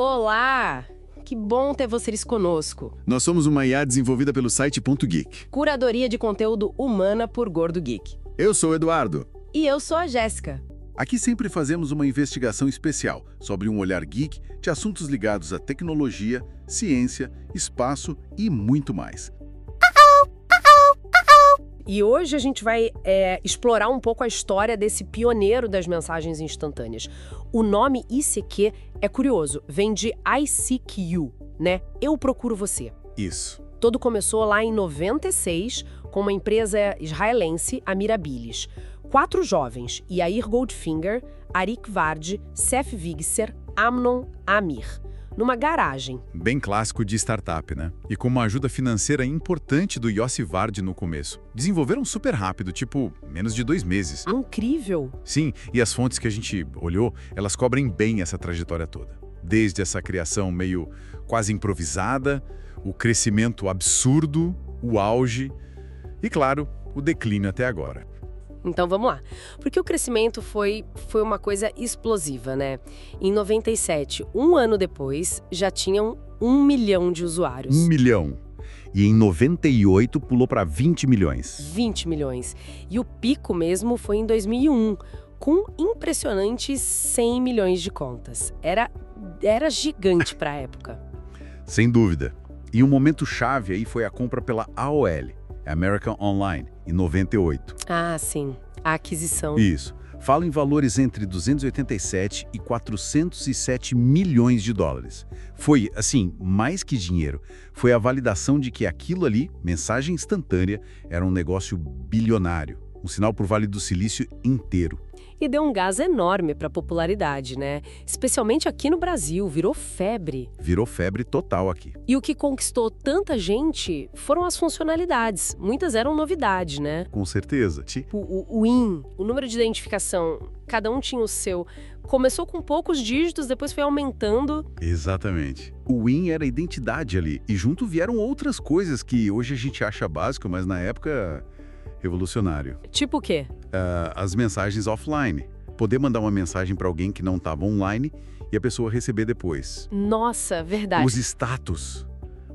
Olá! Que bom ter vocês conosco. Nós somos uma IA desenvolvida pelo site Ponto Geek. Curadoria de conteúdo humana por Gordo Geek. Eu sou o Eduardo. E eu sou a Jéssica. Aqui sempre fazemos uma investigação especial sobre um olhar geek de assuntos ligados à tecnologia, ciência, espaço e muito mais. E hoje a gente vai explorar um pouco a história desse pioneiro das mensagens instantâneas. O nome ICQ é curioso, vem de ICQ, né? Eu procuro você. Isso. Tudo começou lá em 96 com uma empresa israelense, a Mirabilis. 4 jovens, Yair Goldfinger, Arik Vard, Sef Vigser, Amnon Amir, numa garagem. Bem clássico de startup, né? E com uma ajuda financeira importante do Yossi Vard no começo. Desenvolveram super rápido, tipo, menos de 2 meses. Incrível! Sim, e as fontes que a gente olhou, elas cobrem bem essa trajetória toda. Desde essa criação meio quase improvisada, o crescimento absurdo, o auge e, claro, o declínio até agora. Então vamos lá, porque o crescimento foi uma coisa explosiva, né? Em 97, um ano depois, já tinham 1 milhão de usuários. 1 milhão. E em 98 pulou para 20 milhões. 20 milhões. E o pico mesmo foi em 2001, com impressionantes 100 milhões de contas. Era gigante para a época. Sem dúvida. E um momento chave aí foi a compra pela AOL, American Online, em 98. Ah, sim. A aquisição. Isso. Fala em valores entre 287 e 407 milhões de dólares. Foi, assim, mais que dinheiro. Foi a validação de que aquilo ali, mensagem instantânea, era um negócio bilionário. Um sinal para o Vale do Silício inteiro. E deu um gás enorme para a popularidade, né? Especialmente aqui no Brasil, virou febre. Virou febre total aqui. E o que conquistou tanta gente foram as funcionalidades. Muitas eram novidade, né? Com certeza. O IN, o número de identificação, cada um tinha o seu. Começou com poucos dígitos, depois foi aumentando. Exatamente. O WIN era a identidade ali. E junto vieram outras coisas que hoje a gente acha básico, mas na época... revolucionário. Tipo o quê? As mensagens offline. Poder mandar uma mensagem para alguém que não estava online e a pessoa receber depois. Nossa, verdade. Os status.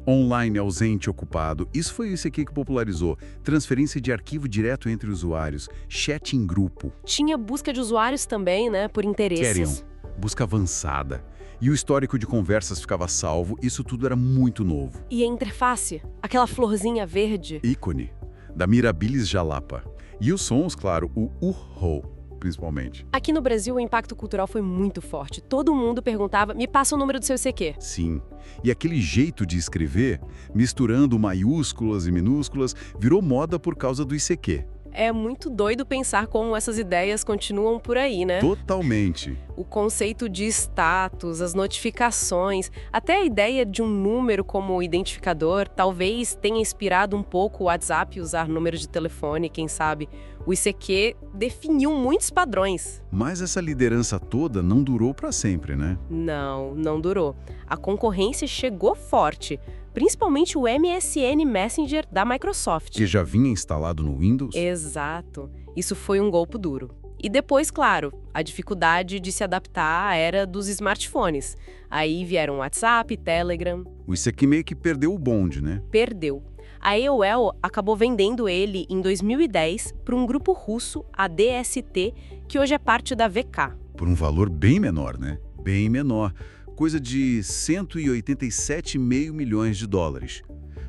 Online, ausente, ocupado. Isso foi isso aqui que popularizou. Transferência de arquivo direto entre usuários. Chat em grupo. Tinha busca de usuários também, né? Por interesses. Busca avançada. E o histórico de conversas ficava salvo. Isso tudo era muito novo. E a interface? Aquela florzinha verde. Ícone. Da Mirabilis Jalapa. E os sons, claro, o urro, principalmente. Aqui no Brasil, o impacto cultural foi muito forte. Todo mundo perguntava, me passa o número do seu ICQ. Sim. E aquele jeito de escrever, misturando maiúsculas e minúsculas, virou moda por causa do ICQ. É muito doido pensar como essas ideias continuam por aí, né? Totalmente. O conceito de status, as notificações, até a ideia de um número como identificador, talvez tenha inspirado um pouco o WhatsApp usar número de telefone, quem sabe. O ICQ definiu muitos padrões. Mas essa liderança toda não durou para sempre, né? Não durou. A concorrência chegou forte, principalmente o MSN Messenger da Microsoft. Que já vinha instalado no Windows? Exato. Isso foi um golpe duro. E depois, claro, a dificuldade de se adaptar à era dos smartphones. Aí vieram WhatsApp, Telegram. O ICQ meio que perdeu o bonde, né? Perdeu. A AOL acabou vendendo ele em 2010 para um grupo russo, a DST, que hoje é parte da VK. Por um valor bem menor, né? Bem menor. Coisa de 187,5 milhões de dólares.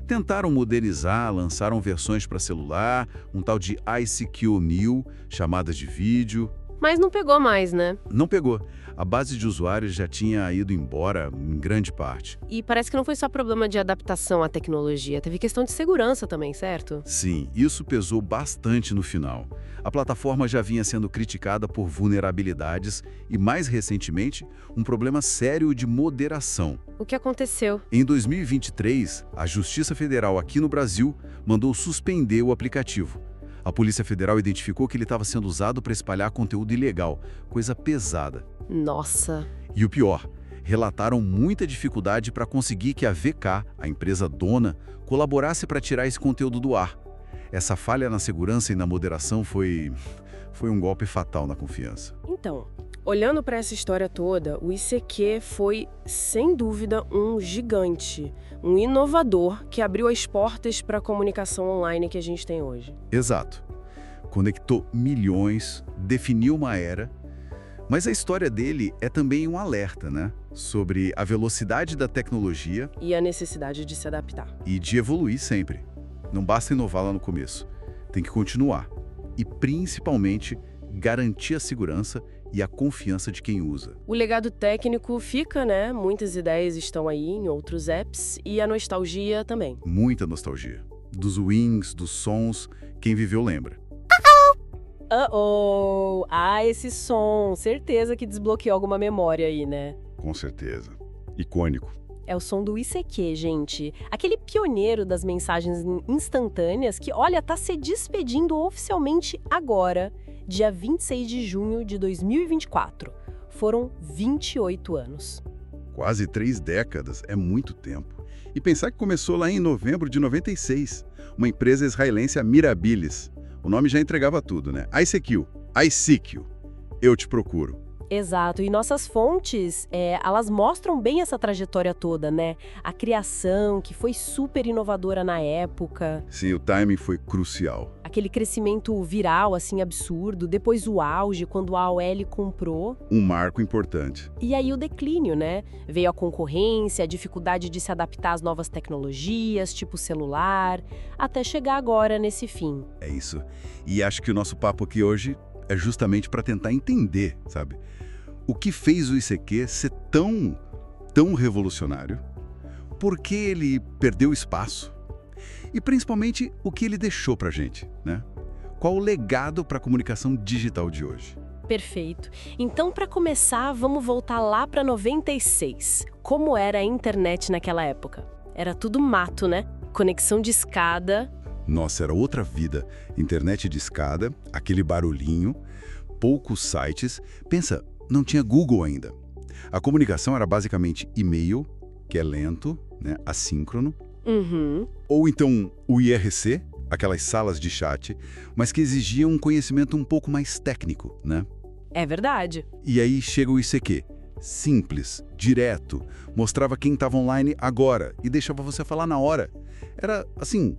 Tentaram modernizar, lançaram versões para celular, um tal de ICQ New, chamadas de vídeo. Mas não pegou mais, né? Não pegou. A base de usuários já tinha ido embora em grande parte. E parece que não foi só problema de adaptação à tecnologia, teve questão de segurança também, certo? Sim, isso pesou bastante no final. A plataforma já vinha sendo criticada por vulnerabilidades e, mais recentemente, um problema sério de moderação. O que aconteceu? Em 2023, a Justiça Federal aqui no Brasil mandou suspender o aplicativo. A Polícia Federal identificou que ele estava sendo usado para espalhar conteúdo ilegal, coisa pesada. Nossa. E o pior, relataram muita dificuldade para conseguir que a VK, a empresa dona, colaborasse para tirar esse conteúdo do ar. Essa falha na segurança e na moderação foi um golpe fatal na confiança. Então, Olhando para essa história toda, o ICQ foi, sem dúvida, um gigante, um inovador que abriu as portas para a comunicação online que a gente tem hoje. Exato. Conectou milhões, definiu uma era, mas a história dele é também um alerta, né? Sobre a velocidade da tecnologia E a necessidade de se adaptar. e de evoluir sempre. Não basta inovar lá no começo, tem que continuar. E, principalmente, garantir a segurança e a confiança de quem usa. O legado técnico fica, né? Muitas ideias estão aí em outros apps e a nostalgia também. Muita nostalgia. Dos wings, dos sons, quem viveu lembra. Uh-oh! Ah, esse som! Certeza que desbloqueou alguma memória aí, né? Com certeza. Icônico. É o som do ICQ, gente. Aquele pioneiro das mensagens instantâneas que, olha, tá se despedindo oficialmente agora, dia 26 de junho de 2024. Foram 28 anos. Quase 3 décadas, é muito tempo. E pensar que começou lá em novembro de 96, uma empresa israelense, a Mirabilis. O nome já entregava tudo, né? ICQ, eu te procuro. Exato, e nossas fontes, elas mostram bem essa trajetória toda, né? A criação, que foi super inovadora na época, Sim, o timing foi crucial. aquele crescimento viral, assim, absurdo, depois o auge, quando a AOL comprou, Um marco importante. e aí o declínio, né? Veio a concorrência, a dificuldade de se adaptar às novas tecnologias, tipo celular, até chegar agora nesse fim. É isso. E acho que o nosso papo aqui hoje é justamente para tentar entender, sabe? O que fez o ICQ ser tão revolucionário? Por que ele perdeu espaço? E principalmente o que ele deixou pra gente, né? Qual o legado para a comunicação digital de hoje? Perfeito. Então, para começar, vamos voltar lá para 96. Como era a internet naquela época? Era tudo mato, né? Conexão de escada. Nossa, era outra vida. Internet de escada, aquele barulhinho, poucos sites. Pensa, não tinha Google ainda. A comunicação era basicamente e-mail, que é lento, né, assíncrono, Uhum. ou então o IRC, aquelas salas de chat, mas que exigiam um conhecimento um pouco mais técnico, né? É verdade. E aí chega o ICQ. Simples, direto, mostrava quem estava online agora e deixava você falar na hora. Era, assim,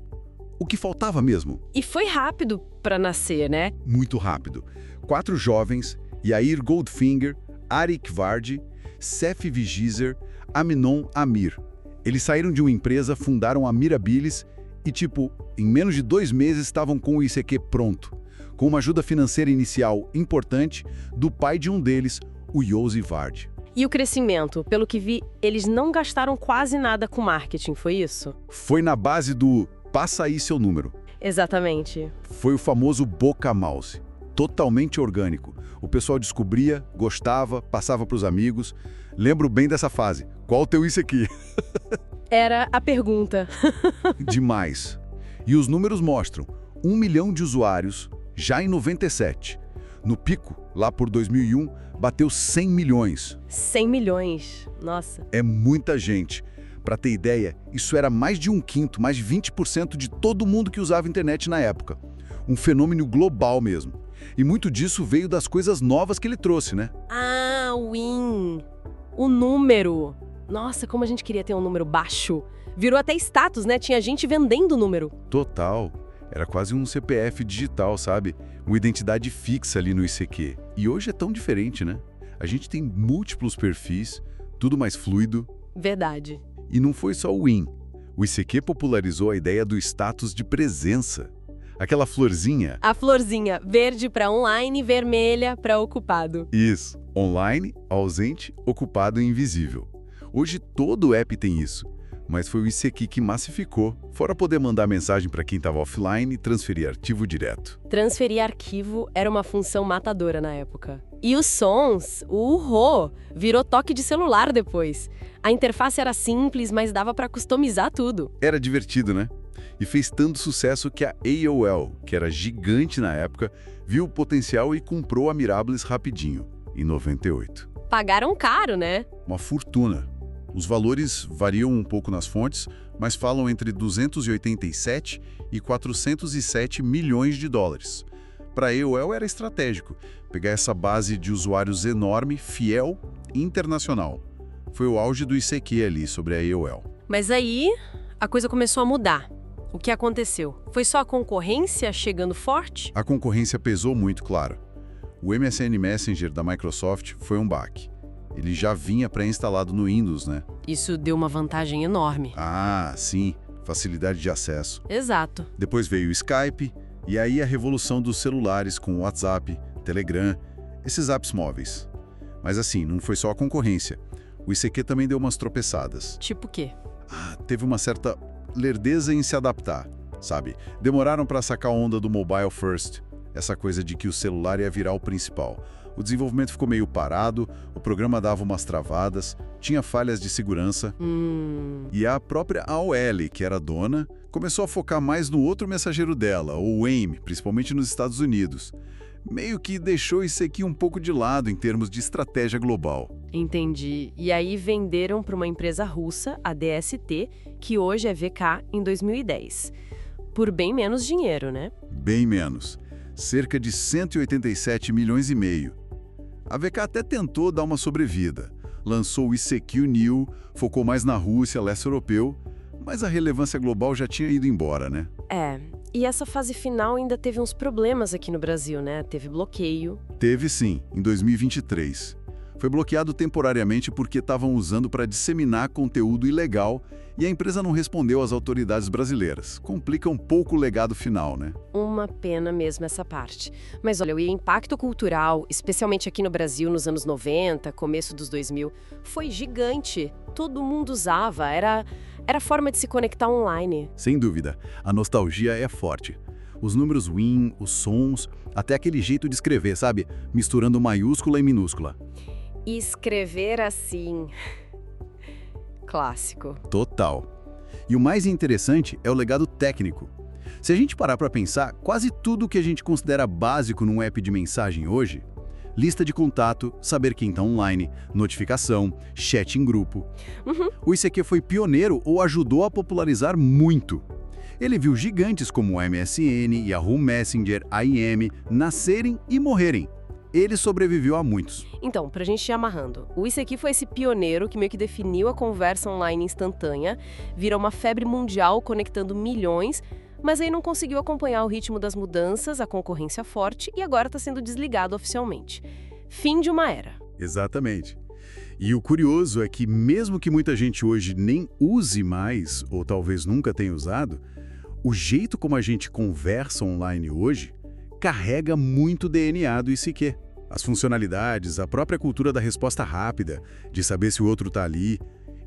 o que faltava mesmo. E foi rápido para nascer, né? Muito rápido. 4 jovens, Yair Goldfinger, Arik Vardi, Sef Vigizer, Aminon Amir. Eles saíram de uma empresa, fundaram a Mirabilis e, em menos de 2 meses estavam com o ICQ pronto, com uma ajuda financeira inicial importante do pai de um deles, o Yossi Vardi. E o crescimento? Pelo que vi, eles não gastaram quase nada com marketing, foi isso? Foi na base do passa aí seu número. Exatamente. Foi o famoso boca a mouse, totalmente orgânico. O pessoal descobria, gostava, passava para os amigos. Lembro bem dessa fase. Qual o teu ICQ? Era a pergunta. Demais. E os números mostram 1 milhão de usuários já em 97. No pico, lá por 2001, bateu 100 milhões. 100 milhões. Nossa. É muita gente. Para ter ideia, isso era mais de 1/5, mais de 20% de todo mundo que usava a internet na época. Um fenômeno global mesmo. E muito disso veio das coisas novas que ele trouxe, né? Ah, o Win. O número. Nossa, como a gente queria ter um número baixo. Virou até status, né? Tinha gente vendendo o número. Total. Era quase um CPF digital, sabe? Uma identidade fixa ali no ICQ. E hoje é tão diferente, né? A gente tem múltiplos perfis, tudo mais fluido. Verdade. E não foi só o Win. O ICQ popularizou a ideia do status de presença. Aquela florzinha. A florzinha, verde para online, vermelha para ocupado. Isso. Online, ausente, ocupado e invisível. Hoje todo app tem isso. Mas foi o ICQ que massificou, fora poder mandar mensagem para quem estava offline e transferir arquivo direto. Transferir arquivo era uma função matadora na época. E os sons, o Rô, virou toque de celular depois. A interface era simples, mas dava para customizar tudo. Era divertido, né? E fez tanto sucesso que a AOL, que era gigante na época, viu o potencial e comprou a Mirabilis rapidinho, em 98. Pagaram caro, né? Uma fortuna. Os valores variam um pouco nas fontes, mas falam entre 287 e 407 milhões de dólares. Para a AOL era estratégico pegar essa base de usuários enorme, fiel e internacional. Foi o auge do ICQ ali sobre a AOL. Mas aí a coisa começou a mudar. O que aconteceu? Foi só a concorrência chegando forte? A concorrência pesou muito, claro. O MSN Messenger da Microsoft foi um baque. Ele já vinha pré-instalado no Windows, né? Isso deu uma vantagem enorme. Ah, sim. Facilidade de acesso. Exato. Depois veio o Skype, e aí a revolução dos celulares com o WhatsApp, Telegram, esses apps móveis. Mas assim, não foi só a concorrência. O ICQ também deu umas tropeçadas. Tipo o quê? Teve uma certa lerdeza em se adaptar, sabe? Demoraram para sacar a onda do mobile first, essa coisa de que o celular ia virar o principal. O desenvolvimento ficou meio parado, o programa dava umas travadas, tinha falhas de segurança. E a própria AOL, que era dona, começou a focar mais no outro mensageiro dela, o AIM, principalmente nos Estados Unidos. Meio que deixou isso aqui um pouco de lado em termos de estratégia global. Entendi. E aí venderam para uma empresa russa, a DST, que hoje é VK, em 2010. Por bem menos dinheiro, né? Bem menos. Cerca de 187 milhões e meio. A VK até tentou dar uma sobrevida. Lançou o ICQ New, focou mais na Rússia, leste europeu, mas a relevância global já tinha ido embora, né? E essa fase final ainda teve uns problemas aqui no Brasil, né? Teve bloqueio. Teve sim, em 2023. Foi bloqueado temporariamente porque estavam usando para disseminar conteúdo ilegal e a empresa não respondeu às autoridades brasileiras. Complica um pouco o legado final, né? Uma pena mesmo essa parte. Mas olha, o impacto cultural, especialmente aqui no Brasil nos anos 90, começo dos 2000, foi gigante. Todo mundo usava, era forma de se conectar online. Sem dúvida, a nostalgia é forte. Os números Win, os sons, até aquele jeito de escrever, sabe? Misturando maiúscula e minúscula. Escrever assim. Clássico. Total. E o mais interessante é o legado técnico. Se a gente parar para pensar, quase tudo que a gente considera básico num app de mensagem hoje, lista de contato, saber quem está online, notificação, chat em grupo. O ICQ foi pioneiro ou ajudou a popularizar muito. Ele viu gigantes como o MSN, Yahoo Messenger, IM nascerem e morrerem. Ele sobreviveu a muitos. Então, pra gente ir amarrando, o ICQ foi esse pioneiro que meio que definiu a conversa online instantânea, virou uma febre mundial conectando milhões, mas aí não conseguiu acompanhar o ritmo das mudanças, a concorrência forte e agora está sendo desligado oficialmente. Fim de uma era. Exatamente. E o curioso é que mesmo que muita gente hoje nem use mais, ou talvez nunca tenha usado, o jeito como a gente conversa online hoje carrega muito DNA do ICQ. As funcionalidades, a própria cultura da resposta rápida, de saber se o outro está ali,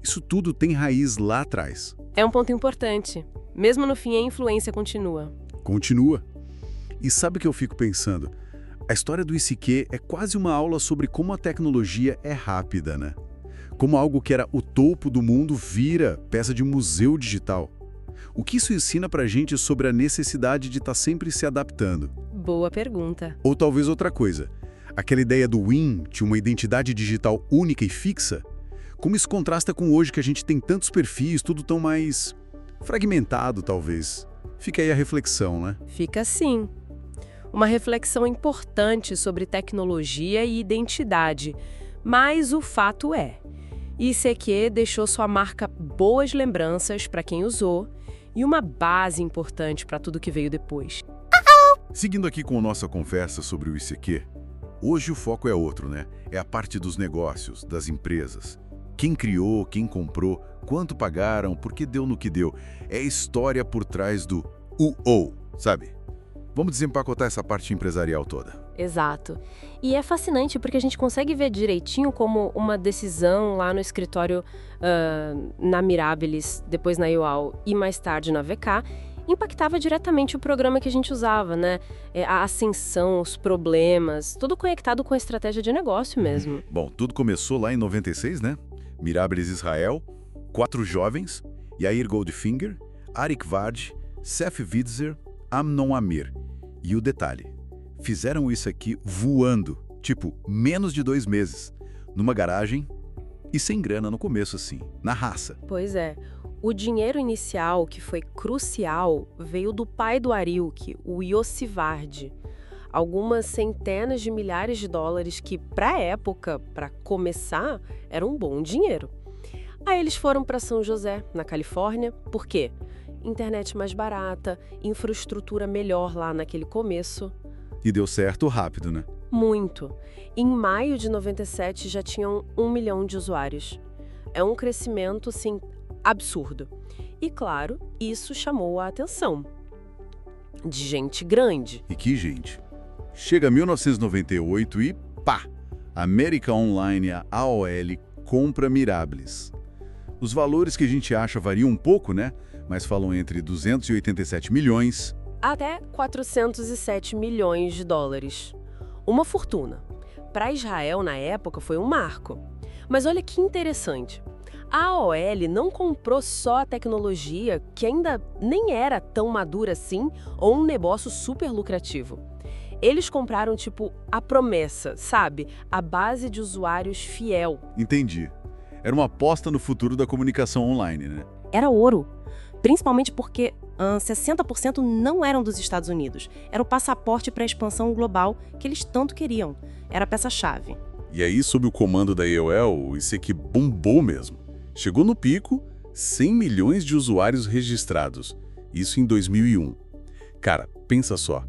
isso tudo tem raiz lá atrás. É um ponto importante. Mesmo no fim, a influência continua. Continua. E sabe o que eu fico pensando? A história do ICQ é quase uma aula sobre como a tecnologia é rápida, né? Como algo que era o topo do mundo vira peça de museu digital. O que isso ensina pra gente sobre a necessidade de estar sempre se adaptando? Boa pergunta. Ou talvez outra coisa. Aquela ideia do Win tinha uma identidade digital única e fixa? Como isso contrasta com hoje que a gente tem tantos perfis, tudo tão mais fragmentado, talvez? Fica aí a reflexão, né? Fica sim. Uma reflexão importante sobre tecnologia e identidade. Mas o fato é, ICQ deixou sua marca boas lembranças para quem usou e uma base importante para tudo que veio depois. Seguindo aqui com a nossa conversa sobre o ICQ, hoje o foco é outro, né? É a parte dos negócios, das empresas. Quem criou, quem comprou, quanto pagaram, por que deu no que deu. É a história por trás do UO, sabe? Vamos desempacotar essa parte empresarial toda. Exato. E é fascinante porque a gente consegue ver direitinho como uma decisão lá no escritório na Mirabilis, depois na UAL e mais tarde na VK, impactava diretamente o programa que a gente usava, né? A ascensão, os problemas, tudo conectado com a estratégia de negócio mesmo. Bom, tudo começou lá em 96, né? Mirabilis Israel, 4 jovens, Yair Goldfinger, Arik Vard, Sef Witzer, Amnon Amir. E o detalhe, fizeram isso aqui voando, tipo, menos de 2 meses, numa garagem e sem grana no começo, assim, na raça. Pois é. O dinheiro inicial, que foi crucial, veio do pai do Arilk, o Yossi Vard. algumas centenas de milhares de dólares que, para a época, para começar, era um bom dinheiro. Aí eles foram para São José, na Califórnia. Por quê? Internet mais barata, infraestrutura melhor lá naquele começo. E deu certo rápido, né? Muito. Em maio de 97 já tinham 1 milhão de usuários. É um crescimento, assim, absurdo. E, claro, isso chamou a atenção de gente grande. E que gente? Chega 1998 e pá! América Online, a AOL, compra Mirabilis. Os valores que a gente acha variam um pouco, né? Mas falam entre 287 milhões... até 407 milhões de dólares. Uma fortuna. Para Israel, na época, foi um marco. Mas olha que interessante. A AOL não comprou só a tecnologia, que ainda nem era tão madura assim, ou um negócio super lucrativo. Eles compraram, tipo, a promessa, sabe? A base de usuários fiel. Entendi. Era uma aposta no futuro da comunicação online, né? Era ouro. Principalmente porque 60% não eram dos Estados Unidos. Era o passaporte para a expansão global que eles tanto queriam. Era a peça-chave. E aí, sob o comando da AOL, isso aqui bombou mesmo. Chegou no pico, 100 milhões de usuários registrados. Isso em 2001. Cara, pensa só.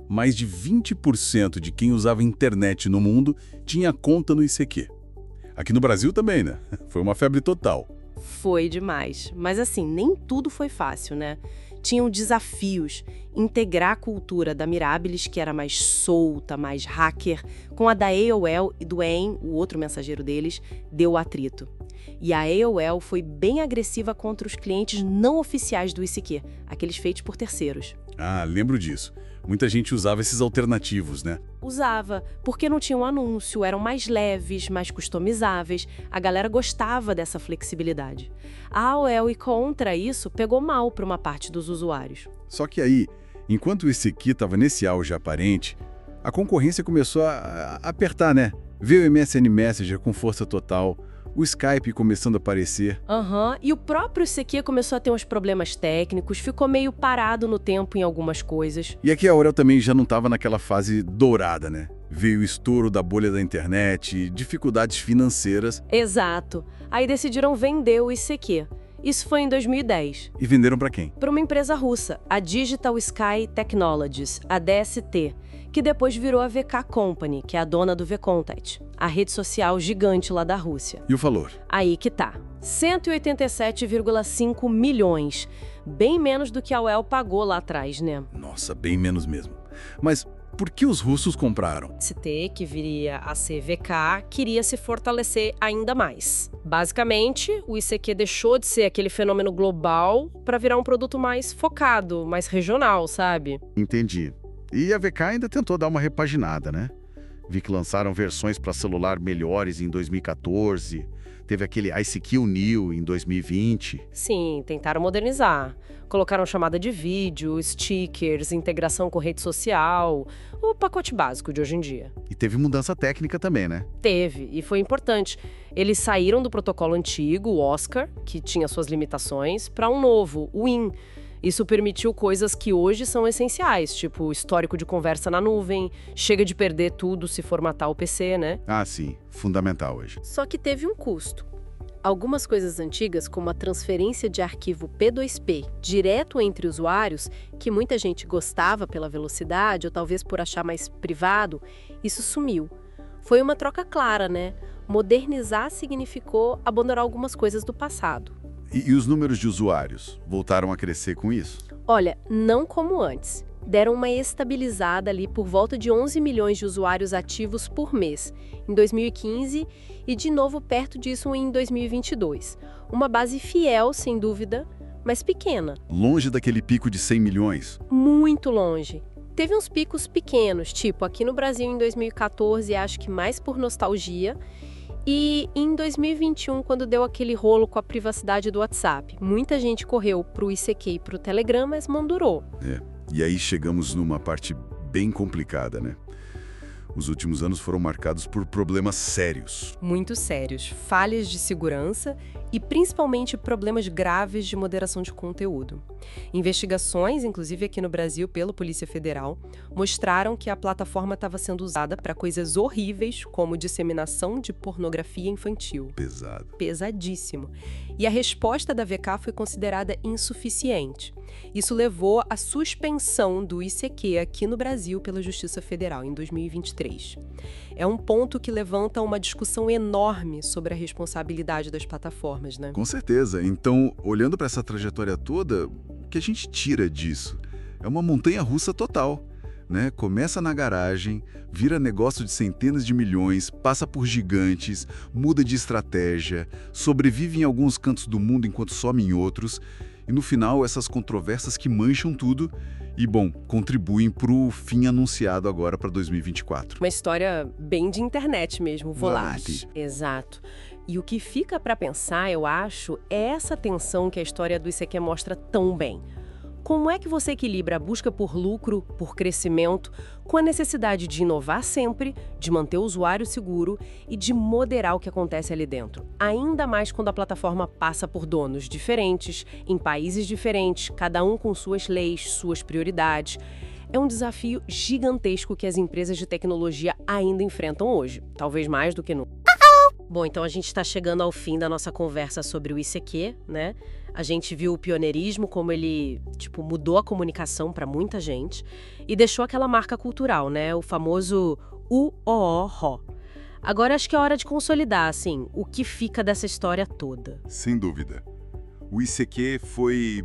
Mais de 20% de quem usava internet no mundo tinha conta no ICQ. Aqui no Brasil também, né? Foi uma febre total. Foi demais. Mas assim, nem tudo foi fácil, né? Tinham desafios. Integrar a cultura da Mirabilis, que era mais solta, mais hacker, com a da AOL e do AIM, o outro mensageiro deles, deu atrito. E a AOL foi bem agressiva contra os clientes não oficiais do ICQ, aqueles feitos por terceiros. Ah, lembro disso. Muita gente usava esses alternativos, né? Usava, porque não tinham anúncio, eram mais leves, mais customizáveis. A galera gostava dessa flexibilidade. A AOL, e contra isso, pegou mal para uma parte dos usuários. Só que aí, enquanto o ICQ estava nesse auge aparente, a concorrência começou a apertar, né? Veio o MSN Messenger com força total, o Skype começando a aparecer. E o próprio ICQ começou a ter uns problemas técnicos, ficou meio parado no tempo em algumas coisas. E aqui a Aurel também já não estava naquela fase dourada, né? Veio o estouro da bolha da internet, dificuldades financeiras. Exato. Aí decidiram vender o ICQ. Isso foi em 2010. E venderam para quem? Para uma empresa russa, a Digital Sky Technologies, a DST, que depois virou a VK Company, que é a dona do VKontakte, a rede social gigante lá da Rússia. E o valor? Aí que tá. 187,5 milhões. Bem menos do que a AOL pagou lá atrás, né? Nossa, bem menos mesmo. Mas por que os russos compraram? DST, que viria a ser VK, queria se fortalecer ainda mais. Basicamente, o ICQ deixou de ser aquele fenômeno global para virar um produto mais focado, mais regional, sabe? Entendi. E a VK ainda tentou dar uma repaginada, né? Vi que lançaram versões para celular melhores em 2014, teve aquele ICQ New em 2020. Sim, tentaram modernizar. Colocaram chamada de vídeo, stickers, integração com rede social, o pacote básico de hoje em dia. E teve mudança técnica também, né? Teve, e foi importante. Eles saíram do protocolo antigo, o Oscar, que tinha suas limitações, para um novo, o WIN. Isso permitiu coisas que hoje são essenciais, tipo histórico de conversa na nuvem, chega de perder tudo se formatar o PC, né? Ah, sim. Fundamental hoje. Só que teve um custo. Algumas coisas antigas, como a transferência de arquivo P2P direto entre usuários, que muita gente gostava pela velocidade ou talvez por achar mais privado, isso sumiu. Foi uma troca clara, né? Modernizar significou abandonar algumas coisas do passado. E os números de usuários voltaram a crescer com isso? Olha, não como antes. Deram uma estabilizada ali por volta de 11 milhões de usuários ativos por mês, em 2015, e de novo perto disso em 2022. Uma base fiel, sem dúvida, mas pequena. Longe daquele pico de 100 milhões? Muito longe. Teve uns picos pequenos, tipo aqui no Brasil em 2014, acho que mais por nostalgia, e em 2021, quando deu aquele rolo com a privacidade do WhatsApp. Muita gente correu pro ICQ e pro Telegram, mas não durou. E aí chegamos numa parte bem complicada, né? Os últimos anos foram marcados por problemas sérios. Muito sérios, falhas de segurança e principalmente problemas graves de moderação de conteúdo. Investigações, inclusive aqui no Brasil pela Polícia Federal, mostraram que a plataforma estava sendo usada para coisas horríveis, como disseminação de pornografia infantil. Pesado. Pesadíssimo. E a resposta da VK foi considerada insuficiente. Isso levou à suspensão do ICQ aqui no Brasil pela Justiça Federal em 2023. É um ponto que levanta uma discussão enorme sobre a responsabilidade das plataformas, né? Com certeza. Então, olhando para essa trajetória toda, o que a gente tira disso? É uma montanha-russa total, né? Começa na garagem, vira negócio de centenas de milhões, passa por gigantes, muda de estratégia, sobrevive em alguns cantos do mundo enquanto some em outros, e no final essas controvérsias que mancham tudo e, bom, contribuem para o fim anunciado agora para 2024. Uma história bem de internet mesmo, volátil. Volátil. Exato. E o que fica para pensar, eu acho, é essa tensão que a história do ICQ mostra tão bem. Como é que você equilibra a busca por lucro, por crescimento, com a necessidade de inovar sempre, de manter o usuário seguro e de moderar o que acontece ali dentro? Ainda mais quando a plataforma passa por donos diferentes, em países diferentes, cada um com suas leis, suas prioridades. É um desafio gigantesco que as empresas de tecnologia ainda enfrentam hoje, talvez mais do que nunca. Bom, então a gente está chegando ao fim da nossa conversa sobre o ICQ, né? A gente viu o pioneirismo, como ele, mudou a comunicação para muita gente e deixou aquela marca cultural, né? O famoso UOO. Agora acho que é hora de consolidar, assim, o que fica dessa história toda. Sem dúvida. O ICQ foi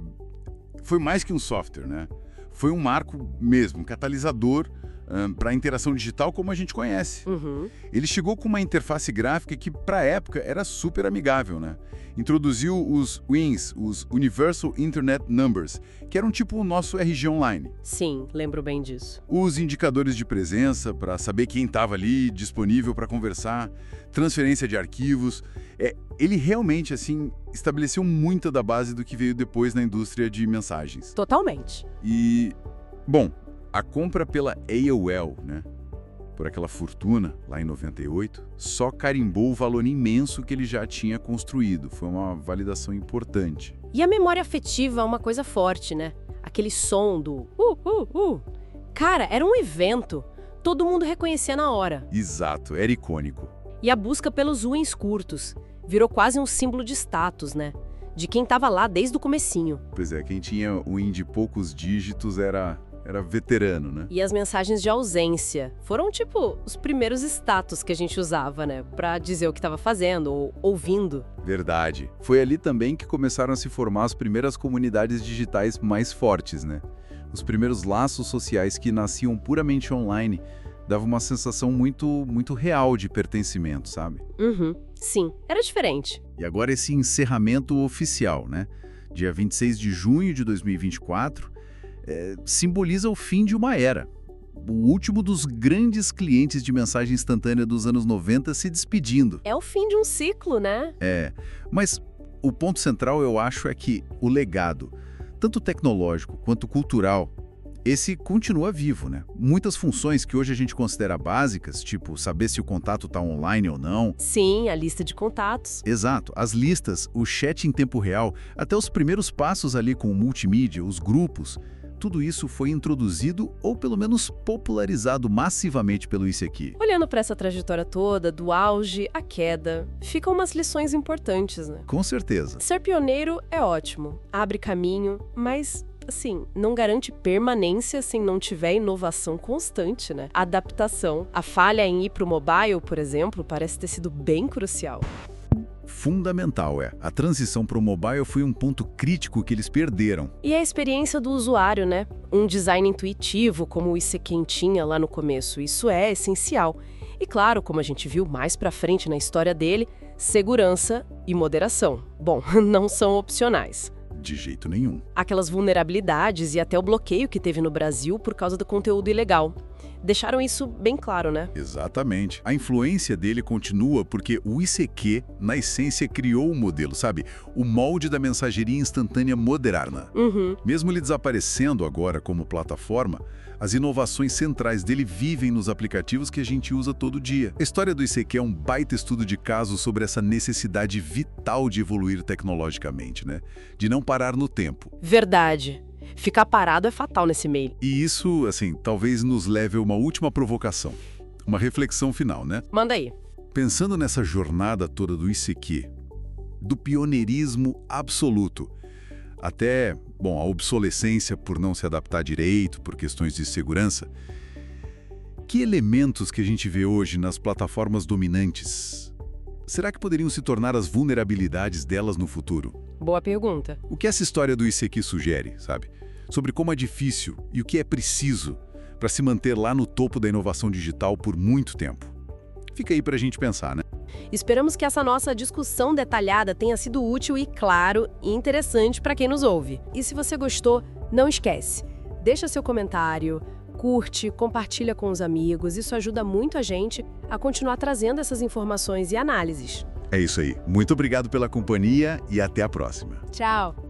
mais que um software, né? Foi um marco mesmo, um catalisador para a interação digital como a gente conhece. Uhum. Ele chegou com uma interface gráfica que, para a época, era super amigável, né? Introduziu os WINS, os Universal Internet Numbers, que eram tipo o nosso RG online. Sim, lembro bem disso. Os indicadores de presença, para saber quem estava ali, disponível para conversar, transferência de arquivos. Ele realmente, assim, estabeleceu muita da base do que veio depois na indústria de mensagens. Totalmente. E, bom, a compra pela AOL, né, por aquela fortuna, lá em 98, só carimbou o valor imenso que ele já tinha construído. Foi uma validação importante. E a memória afetiva é uma coisa forte, né? Aquele som do Cara, era um evento. Todo mundo reconhecia na hora. Exato, era icônico. E a busca pelos wins curtos virou quase um símbolo de status, né? De quem tava lá desde o comecinho. Pois é, quem tinha o win de poucos dígitos era veterano, né? E as mensagens de ausência foram, os primeiros status que a gente usava, né? Pra dizer o que tava fazendo ou ouvindo. Verdade. Foi ali também que começaram a se formar as primeiras comunidades digitais mais fortes, né? Os primeiros laços sociais que nasciam puramente online davam uma sensação muito real de pertencimento, sabe? Uhum, sim, era diferente. E agora esse encerramento oficial, né? Dia 26 de junho de 2024, simboliza o fim de uma era. O último dos grandes clientes de mensagem instantânea dos anos 90 se despedindo. É o fim de um ciclo, né? Mas o ponto central, eu acho, é que o legado, tanto tecnológico quanto cultural, esse continua vivo, né? Muitas funções que hoje a gente considera básicas, tipo saber se o contato está online ou não. Sim, a lista de contatos. Exato, as listas, o chat em tempo real, até os primeiros passos ali com o multimídia, os grupos, tudo isso foi introduzido ou pelo menos popularizado massivamente pelo ICQ. Olhando para essa trajetória toda, do auge à queda, ficam umas lições importantes, né? Com certeza. Ser pioneiro é ótimo, abre caminho, mas não garante permanência se não tiver inovação constante, né? Adaptação. A falha em ir para o mobile, por exemplo, parece ter sido bem crucial. Fundamental, A transição para o mobile foi um ponto crítico que eles perderam. E a experiência do usuário, né? Um design intuitivo, como o ICQ tinha lá no começo, isso é essencial. E claro, como a gente viu mais pra frente na história dele, segurança e moderação. Bom, não são opcionais. De jeito nenhum. Aquelas vulnerabilidades e até o bloqueio que teve no Brasil por causa do conteúdo ilegal. deixaram isso bem claro, né? Exatamente. A influência dele continua porque o ICQ, na essência, criou o modelo, sabe? O molde da mensageria instantânea moderna. Mesmo ele desaparecendo agora como plataforma, as inovações centrais dele vivem nos aplicativos que a gente usa todo dia. A história do ICQ é um baita estudo de caso sobre essa necessidade vital de evoluir tecnologicamente, né? De não parar no tempo. Verdade. Ficar parado é fatal nesse meio. E isso, assim, talvez nos leve a uma última provocação. Uma reflexão final, né? Manda aí. Pensando nessa jornada toda do ICQ, do pioneirismo absoluto, até, bom, a obsolescência por não se adaptar direito, por questões de segurança, que elementos que a gente vê hoje nas plataformas dominantes, será que poderiam se tornar as vulnerabilidades delas no futuro? Boa pergunta. O que essa história do ICQ sugere, sabe? Sobre como é difícil e o que é preciso para se manter lá no topo da inovação digital por muito tempo. Fica aí para a gente pensar, né? Esperamos que essa nossa discussão detalhada tenha sido útil e, claro, interessante para quem nos ouve. E se você gostou, não esquece, deixa seu comentário, curte, compartilha com os amigos, isso ajuda muito a gente a continuar trazendo essas informações e análises. É isso aí. Muito obrigado pela companhia e até a próxima. Tchau!